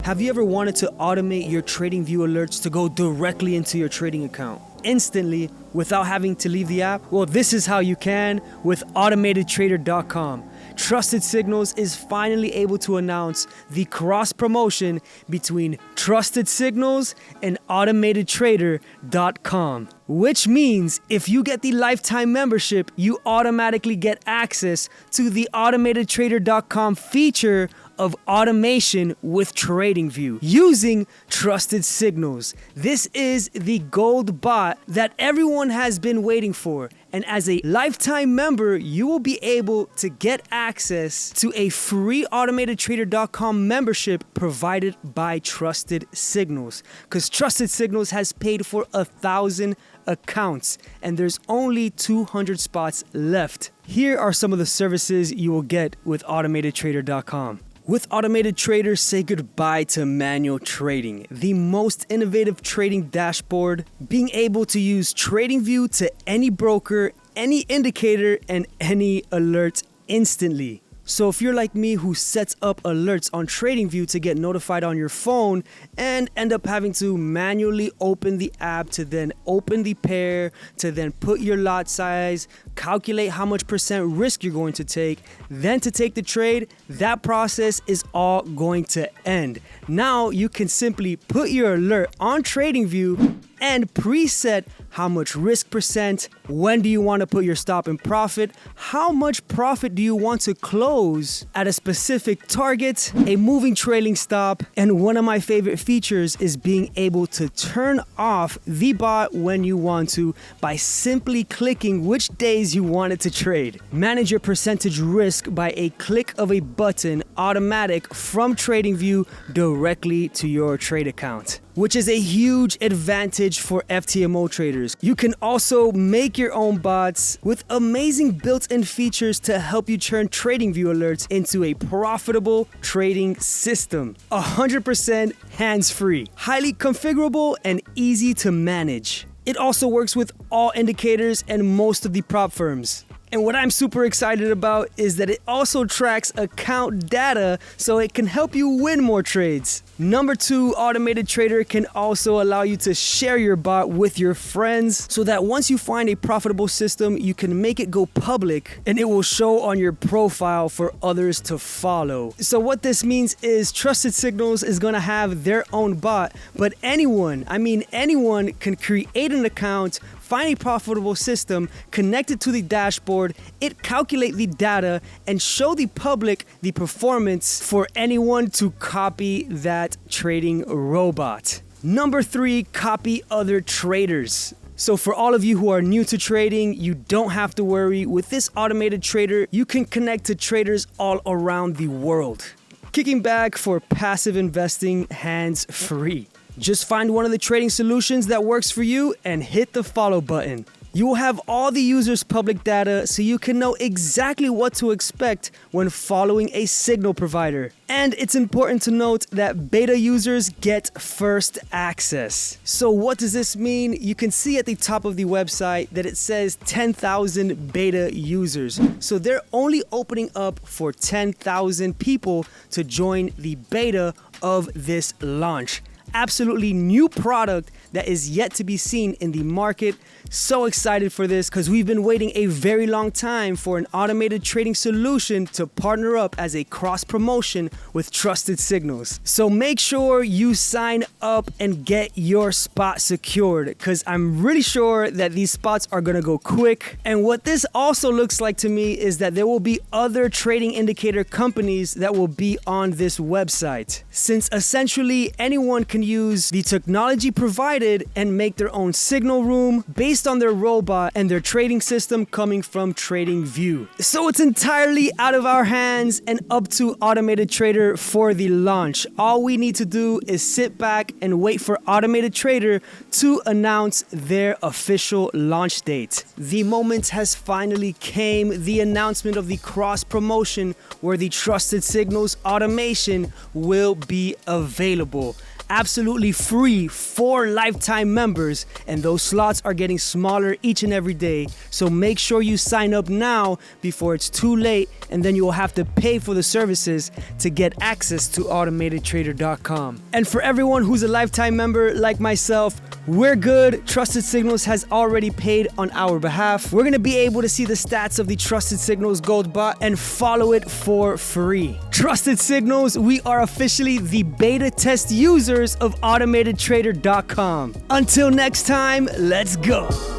Have you ever wanted to automate your TradingView alerts to go directly into your trading account instantly without having to leave the app? Well, this is how you can with AutomatedTrader.com. TrustedSignals is finally able to announce the cross promotion between TrustedSignals and AutomatedTrader.com, which means if you get the lifetime membership, you automatically get access to the AutomatedTrader.com feature of automation with TradingView using TrustedSignals. This is the gold bot that everyone has been waiting for. And as a lifetime member, you will be able to get access to a free AutomatedTrader.com membership provided by TrustedSignals. Because TrustedSignals has paid for 1,000 accounts and there's only 200 spots left. Here are some of the services you will get with AutomatedTrader.com. With Automated Traders, say goodbye to manual trading. The most innovative trading dashboard, being able to use TradingView to any broker, any indicator, and any alert instantly. So if you're like me who sets up alerts on TradingView to get notified on your phone and end up having to manually open the app to then open the pair, to then put your lot size, calculate how much percent risk you're going to take, then to take the trade, that process is all going to end. Now you can simply put your alert on TradingView and preset how much risk percent, when do you want to put your stop and profit, how much profit do you want to close at a specific target, a moving trailing stop, and one of my favorite features is being able to turn off the bot when you want to by simply clicking which days you want it to trade. Manage your percentage risk by a click of a button, automatic from TradingView directly to your trade account, which is a huge advantage for FTMO traders. You can also make your own bots with amazing built-in features to help you turn TradingView alerts into a profitable trading system. 100% hands-free, highly configurable, and easy to manage. It also works with all indicators and most of the prop firms. And what I'm super excited about is that it also tracks account data so it can help you win more trades. Number 2, Automated Trader can also allow you to share your bot with your friends so that once you find a profitable system, you can make it go public and it will show on your profile for others to follow. So what this means is TrustedSignals is going to have their own bot, but anyone can create an account, find a profitable system, connect it to the dashboard, it calculate the data, and show the public the performance for anyone to copy that trading robot. Number 3, copy other traders. So for all of you who are new to trading, you don't have to worry. With this Automated Trader, you can connect to traders all around the world. Kicking back for passive investing hands-free. Just find one of the trading solutions that works for you and hit the follow button. You will have all the users' public data so you can know exactly what to expect when following a signal provider. And it's important to note that beta users get first access. So what does this mean? You can see at the top of the website that it says 10,000 beta users. So they're only opening up for 10,000 people to join the beta of this launch. Absolutely new product that is yet to be seen in the market. So excited for this because we've been waiting a very long time for an automated trading solution to partner up as a cross promotion with TrustedSignals. So make sure you sign up and get your spot secured because I'm really sure that these spots are going to go quick. And what this also looks like to me is that there will be other trading indicator companies that will be on this website, since essentially anyone can use the technology provided and make their own signal room based on their robot and their trading system coming from TradingView. So it's entirely out of our hands and up to Automated Trader for the launch. All we need to do is sit back and wait for Automated Trader to announce their official launch date. The moment has finally came, the announcement of the cross promotion where the TrustedSignals automation will be available. absolutely free for lifetime members, and those slots are getting smaller each and every day. So make sure you sign up now before it's too late, and then you will have to pay for the services to get access to automatedtrader.com. And for everyone who's a lifetime member like myself, we're good. Trusted Signals has already paid on our behalf. We're gonna be able to see the stats of the Trusted Signals Gold bot and follow it for free. Trusted Signals, we are officially the beta test users of automatedtrader.com. Until next time, let's go.